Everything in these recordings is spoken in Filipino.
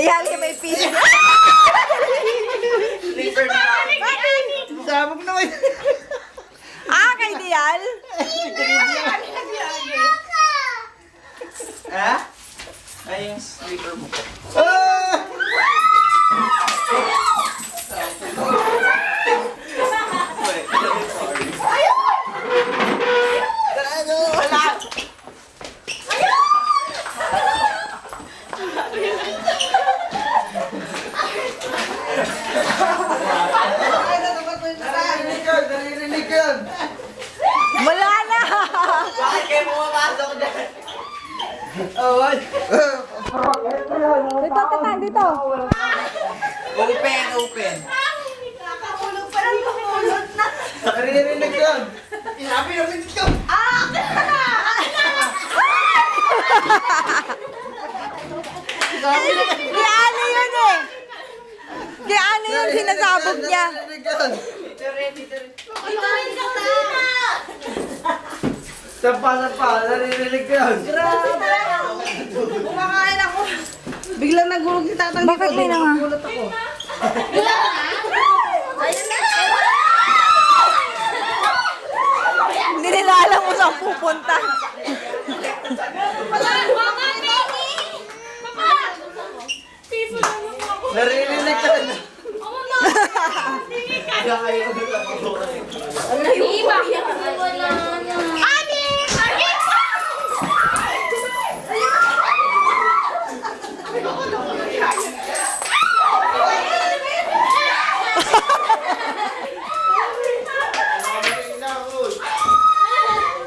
Kaya may piso. Slipper na lang. Sabog naman. Kay Dial? Ha? Ay, yung slipper mo. Narinig yun. Wala na. Bakit kayo pumapasok dyan? Dito, tata, dito. Open, open. Nakahulog pa lang, kumulot na. Narinig yun. Inabi namin ito. Kaya ano yun eh? Kaya ano yung sinasabog niya? Narinig yun. Ito rin ka na. Sampa. Narinig yun. Kumakain ako. Biglang nagulog si tatang Bakit may nanga? Nagulat ako. Ayun na. Hindi nila alam kung saan pupunta. Narinig yun. Kaya kayo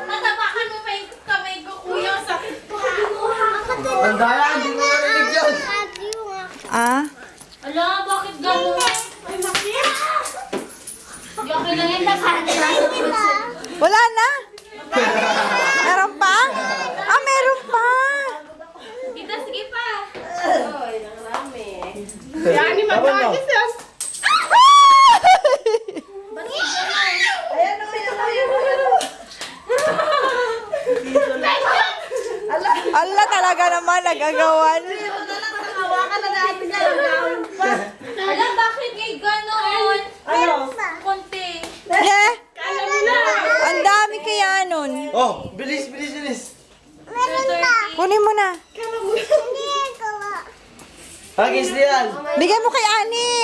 Natapakan mo pa yung kamay ko, kuya. Sakit ko. Ang daya, hindi mo narinig yun. Ala, bakit gano'n? Ay, bakit? Hindi okay lang yan, Wala na. Meron pa? Meron pa. Kita, sige pa. Yan, ni Magkakis yan. Ayan o, ayan o. Ala talaga naman nagagawan. Hawakan na natin na. Ala, bakit kay gano'n? Ano? Konti. Eh? Ang dami kaya nun. Oh, bilis. Kunin mo na. Hagis diyan. Bigay mo kay Ani.